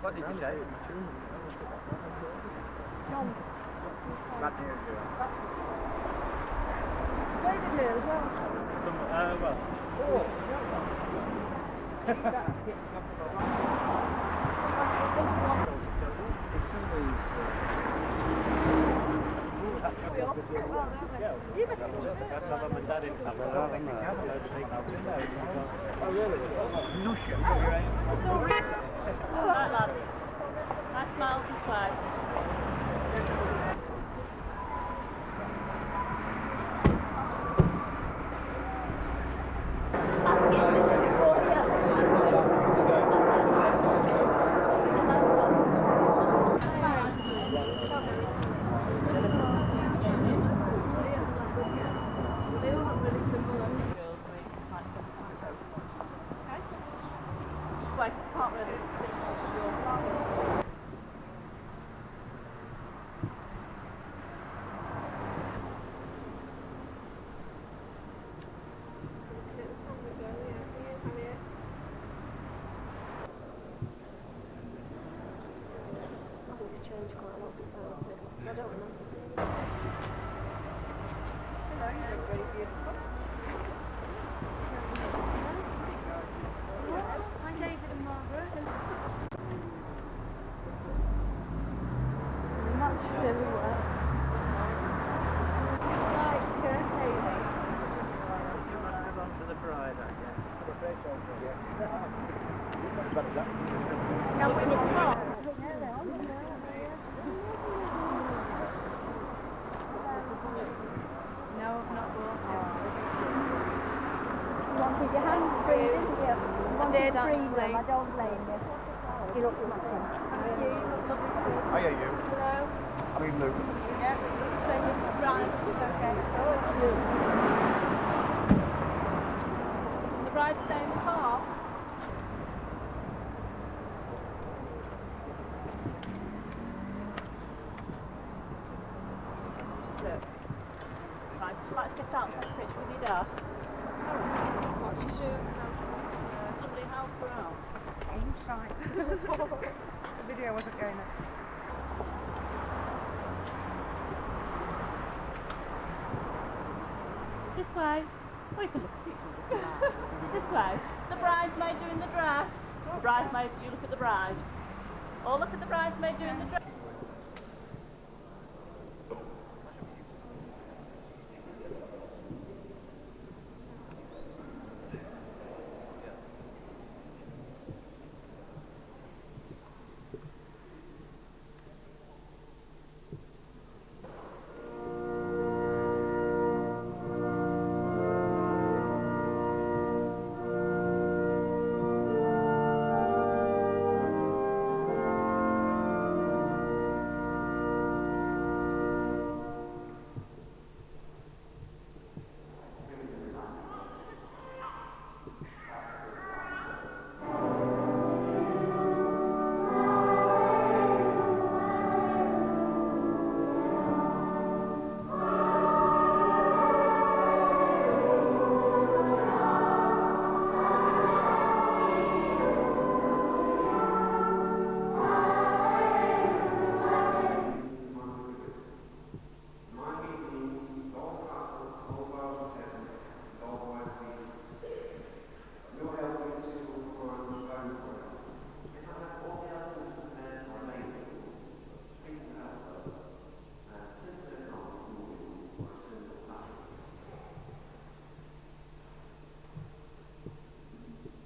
What did you say? John. Bad news, yeah. David here as well. Well. Oh. It's some of these. We all split well, don't we? You better do it. Oh, really? Nusha. All right, lads. Nice smiles and slides. I don't know. Hello, you look very beautiful. Hi, David and Margaret. That's really well. Like, Hayley. You must belong to the bride, I guess. I'm afraid so, yes. Can we look up? No, not walking. You wanted your hands free, didn't you? You wanted freedom, I don't blame you. You look smashing. Thank you, you look lovely too. How are you? Hello. I mean, Luke. Yeah, right, it's okay. Oh, it's you. The bride stay in the car? Look. Right, let's get out and take a picture with your dad. What's your shoe? Somebody help her out. Inside. The video wasn't going up. This way. Oh, you can look at it. This way. The bridesmaid doing the dress. The bridesmaid, you look at the bride. Or look at the bridesmaid doing the dress.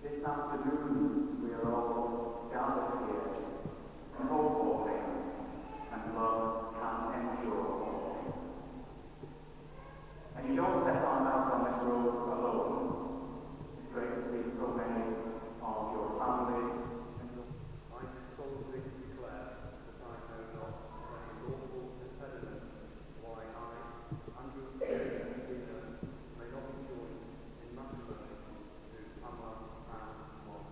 This afternoon we are all gathered here to hope all things, and love can endure all things. And you don't set out on this road alone. It's great to see so many of your family. I solemnly declare that I know not any lawful impediment why I, Andrew Medina, may not be joined in matrimony to Pamela and Mark.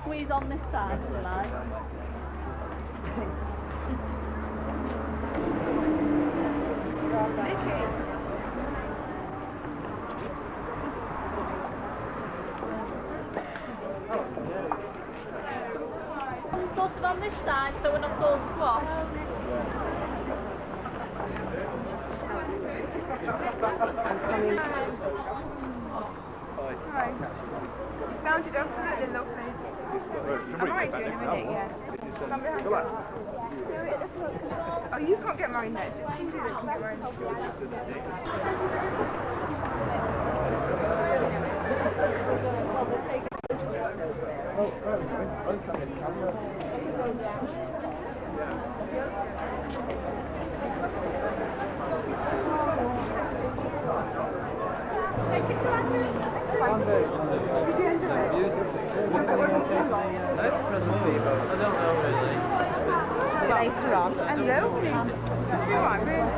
squeeze on this side, if you like. Sort of on this side, so we're not all squashed. Right. You sounded absolutely lovely. I'm married to you in a minute, yeah. Come behind you. Oh, you can't get married next. It's Cindy that can get married next. Later on. Hello. Do I really?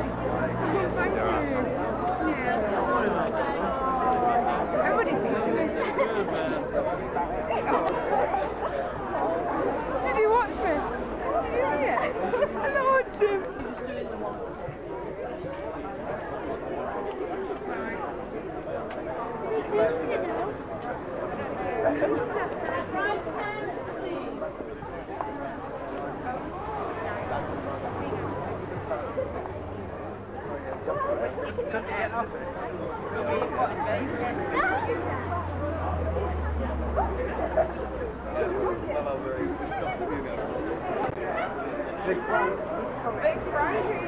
Thank you. Yeah. Everybody thinks it is. Did you watch me? Did you see it? Hello, Jim. Big Frankie.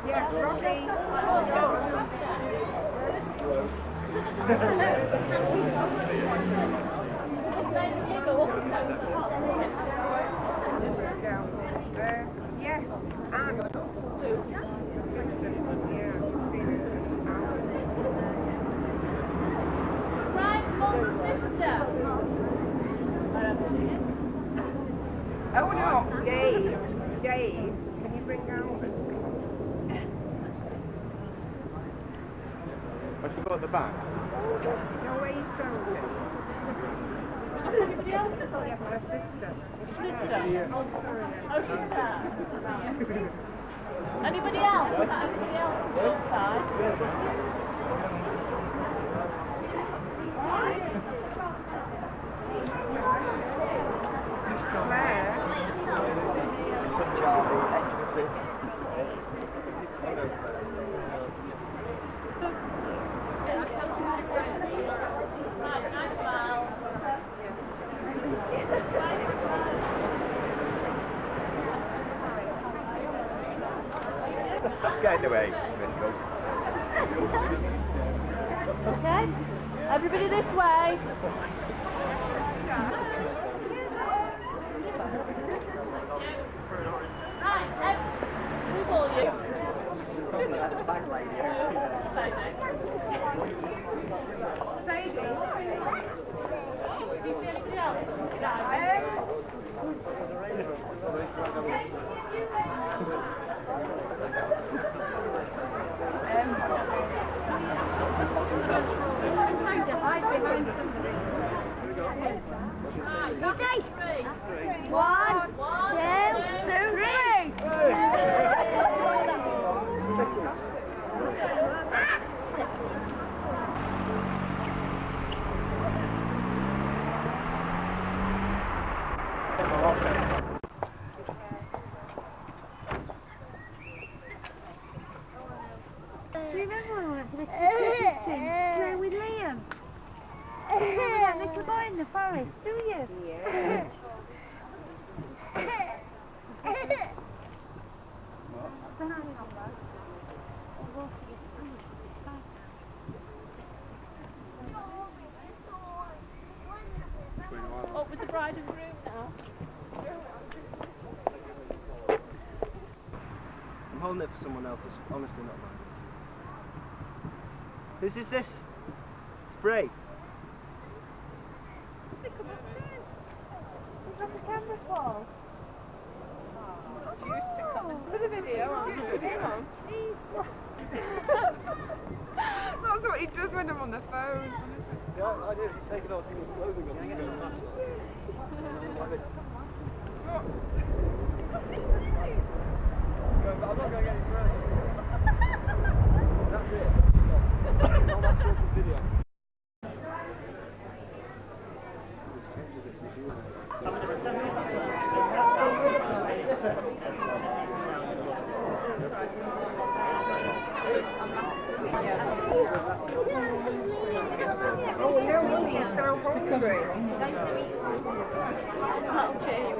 Yes, Roddy. Yes, and Right, mum and sister. oh no, Dave, can you bring out? I should go at the back. No way you sold it. Anybody else? Yes, my sister. Sister. Oh, she's there. Anybody else? Is that anybody else on your side? Claire. Right, nice smile. Get away. Okay, everybody this way. Right, who's all you? Sadie. Do you see anybody else? I'm trying to hide behind somebody. One, two, three. Do you remember when we went to the kitchen play with Liam? little boy in the forest, do you? Yeah. Up with the bride and groom now. I'm holding it for someone else, it's honestly not mine. Whose is this? Spray. Got the camera fall. For the video, That's what he does when I'm on the phone. Yeah, I do. Take it off, his clothing off. I'm not going to get any further. That's it. All that sort of video. Oh, no wonder you're so hungry. I'll cheer you.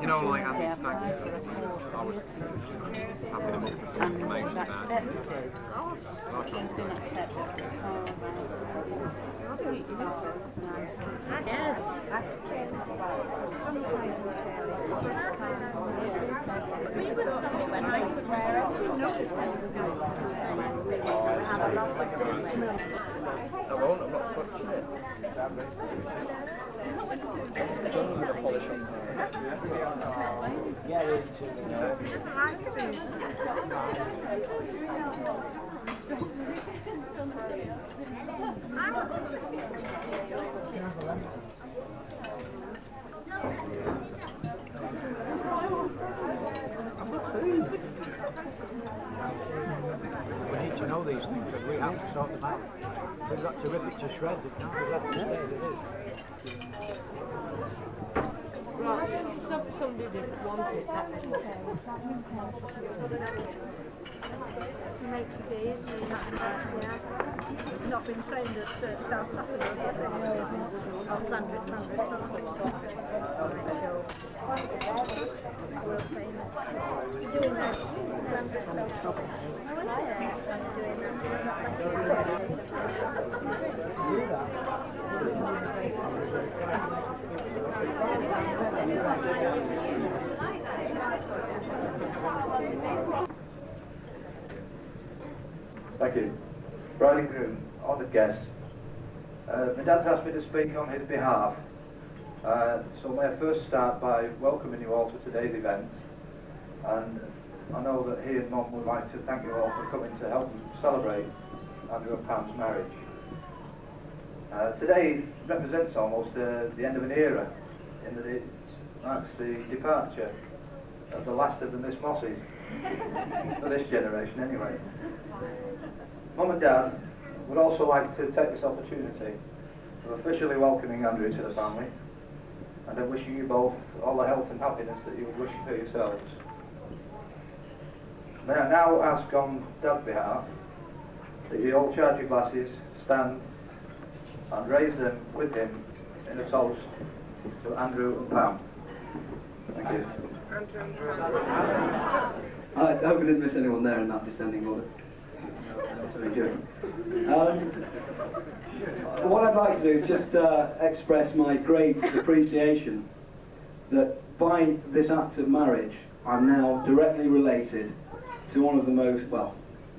You know, like Andy Snack, I was happy to make some information there. I won't, I'm not touching it. Done with the polish on there. Get into We need to know these things because we have to sort them out. We've got to rip it to shreds, it can't be left to stay as it is. Right, somebody didn't want it, that was To make your days and that and that, yeah. Not been trained at South Africa yet, I'll stand it. World famous. Doing that. Thank you. Bride and groom, honoured guests. My dad's asked me to speak on his behalf. So may I first start by welcoming you all to today's event. And I know that he and Mum would like to thank you all for coming to help them celebrate Andrew and Pam's marriage. Today represents almost the end of an era, in that it marks the departure of the last of the Miss Mosses, for this generation anyway. Mum and Dad would also like to take this opportunity of officially welcoming Andrew to the family, and of wishing you both all the health and happiness that you would wish for yourselves. May I now ask on Dad's behalf that you all charge your glasses, stand and raise them with him in a toast to Andrew and Pam. Thank you. I hope we didn't miss anyone there in that descending order. What I'd like to do is just express my great appreciation that by this act of marriage I'm now directly related to one of the most, well,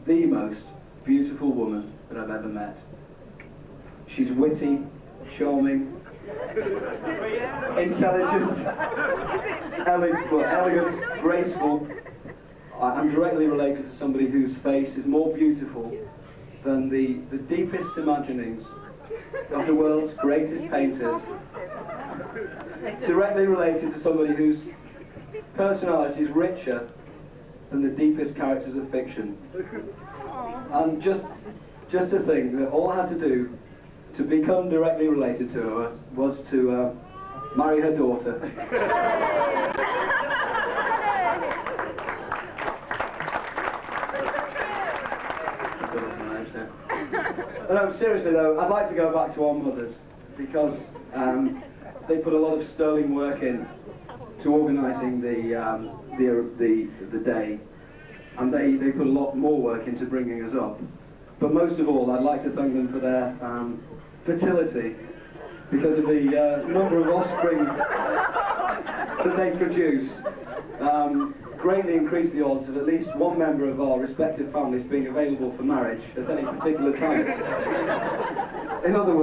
the most beautiful woman that I've ever met. She's witty, charming, intelligent, elegant, graceful. I'm directly related to somebody whose face is more beautiful than the deepest imaginings of the world's greatest painters. Directly related to somebody whose personality is richer than the deepest characters of fiction. And just to think that all I had to do to become directly related to her was to marry her daughter. No, seriously though, I'd like to go back to our mothers, because they put a lot of sterling work in to organising the day, and they put a lot more work into bringing us up. But most of all, I'd like to thank them for their fertility, because of the number of offspring that they produced. Greatly increased the odds of at least one member of our respective families being available for marriage at any particular time. In other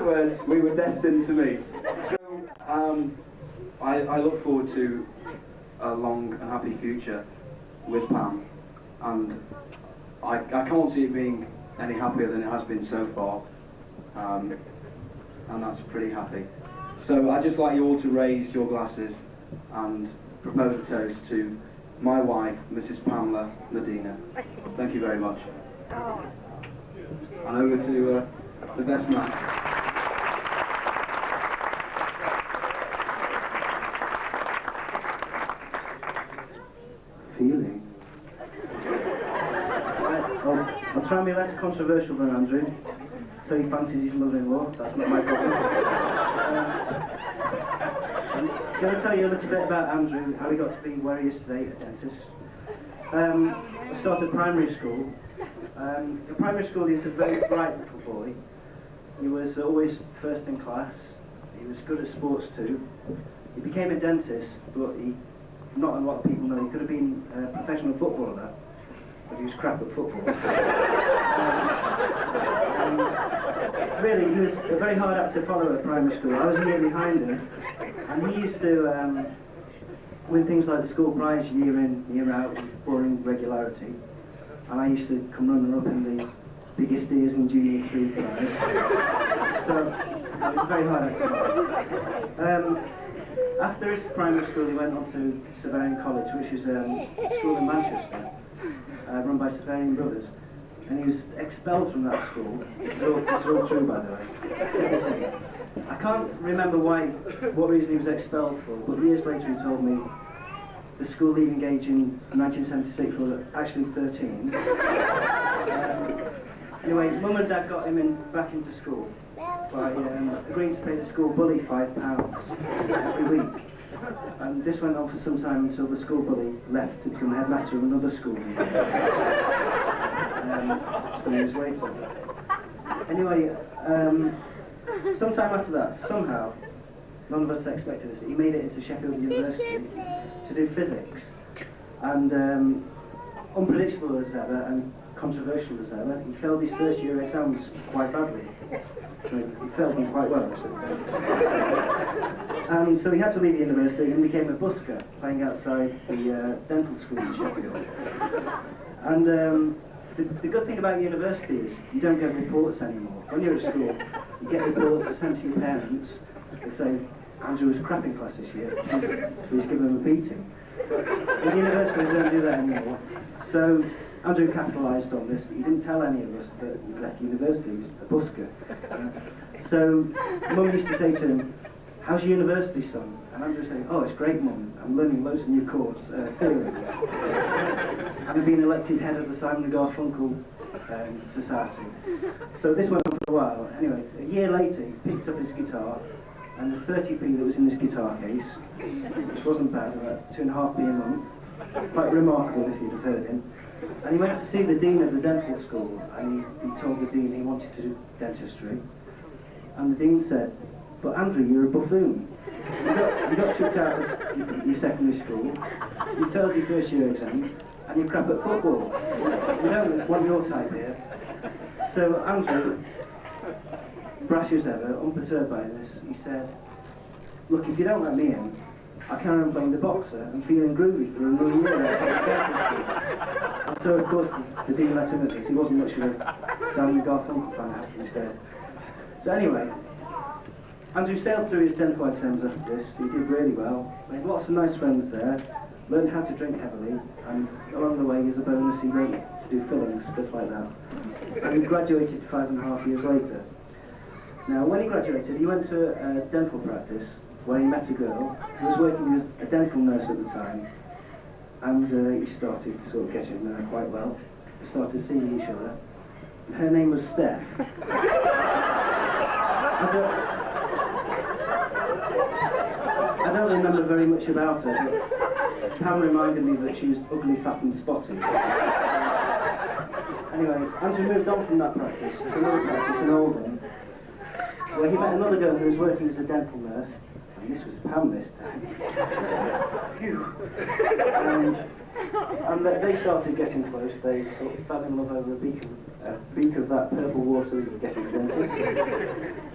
words, we were destined to meet. So, I look forward to a long and happy future with Pam, and I can't see it being any happier than it has been so far, and that's pretty happy. So I'd just like you all to raise your glasses and propose a toast to my wife, Mrs. Pamela Medina. Thank you very much. And over to the best man. Feeling. I'll try and be less controversial than Andrew. So he fancies his mother-in-law. That's not my problem. I'm going to tell you a little bit about Andrew, how he got to be where he is today, a dentist. I started primary school. In primary school he was a very bright little boy. He was always first in class. He was good at sports too. He became a dentist, but not a lot of people know, he could have been a professional footballer, but he was crap at football. Really, he was a very hard act to follow at primary school. I was a year behind him, and he used to win things like the school prize year in, year out, with boring regularity. And I used to come runner-up in the biggest ears in Junior 3 prize. So, it was a very hard act to follow. After his primary school, he went on to Severian College, which is a school in Manchester, run by Severian brothers. And he was expelled from that school. It's all true, by the way. I can't remember what reason he was expelled for, but years later he told me the school leaving age in 1976 was actually 13. Anyway, Mum and Dad got him back into school by agreeing to pay the school bully £5 every week. And this went on for some time until the school bully left to become the headmaster of another school. Some years later. Anyway, sometime after that, somehow, none of us expected this, he made it into Sheffield University to do physics. And unpredictable as ever and controversial as ever, he failed his first year exams quite badly. He failed them quite well, actually. And so he had to leave the university and became a busker, playing outside the dental school in Sheffield. And the good thing about university is you don't get reports anymore. When you're at school, you get reports that sent to your parents that say, Andrew was crap in class this year, please give him a beating. In university, they don't do that anymore. So Andrew capitalised on this. He didn't tell any of us that he left university, he was a busker. So Mum used to say to him, how's your university, son? And Andrew would say, oh, it's great, Mum. I'm learning loads of new chords, theory. I've been elected head of the Simon & Garfunkel Society. So this went on for a while. Anyway, a year later, he picked up his guitar, and the 30p that was in his guitar case, which wasn't bad, about 2.5p a month, quite remarkable if you'd have heard him. And he went to see the dean of the dental school, and he told the dean he wanted to do dentistry. And the dean said, but Andrew, you're a buffoon. You got chucked out of your secondary school, you failed your first year exams, and you're crap at football. We don't want your type here. So Andrew, brash as ever, unperturbed by this, he said, look, if you don't let me in, I carry on playing the boxer and feeling groovy for another year. And so, of course, the dean let him at this. He wasn't much of a Simon Garfunkel fan, as he said. So anyway, Andrew sailed through his dental exams after this. He did really well. Made lots of nice friends there. Learned how to drink heavily, and along the way, as a bonus, he learned to do fillings, stuff like that. And he graduated 5.5 years later. Now, when he graduated, he went to a dental practice where he met a girl who was working as a dental nurse at the time, and he started sort of getting to know her quite well. They started seeing each other. Her name was Steph. I don't remember very much about her, but Pam reminded me that she was ugly, fat and spotty. Anyway, Andrew moved on from that practice to another practice in Oldham, where he met another girl who was working as a dental nurse, and this was Pam this time. Phew. And they started getting close. They sort of fell in love over a beak of that purple water that you get at the dentist.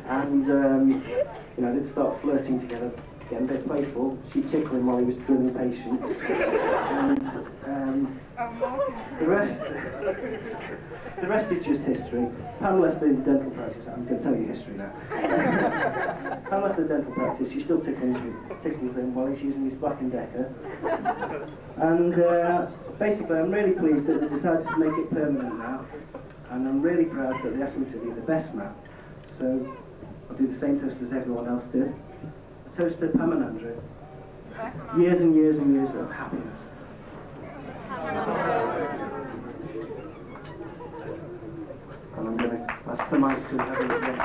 And, you know, they'd start flirting together, getting a bit playful. She'd tickle him while he was drilling patients. And the rest is just history. Pam left the dental practice. I'm going to tell you history now. Pam left the dental practice. She still tickles him while he's using his Black & Decker. And basically, I'm really pleased that they decided to make it permanent now. And I'm really proud that they asked me to be the best man. So I'll do the same toast as everyone else did. A toast to Pam and Andrew. Years and years and years of happiness. And I'm going to pass the mic to everyone again.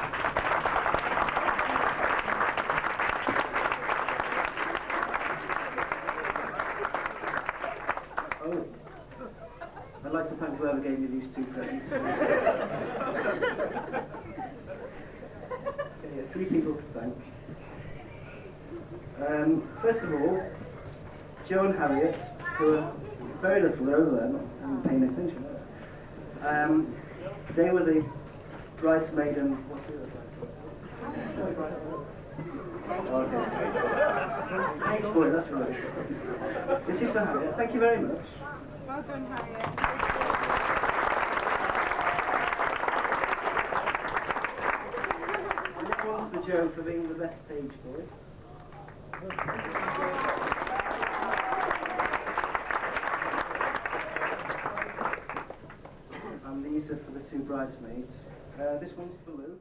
Oh, I'd like to thank whoever gave me these two presents. Okay, 3 people to thank. First of all, Joe and Harriet, who are very little over there, not paying attention. They were the bridesmaid and what's the other side? Okay. Thanks, boy, that's right. This is for Harriet. Thank you very much. Well done, Harriet. And this one's for Joe for being the best stage boy. And these are for the 2 bridesmaids. This one's for Lou.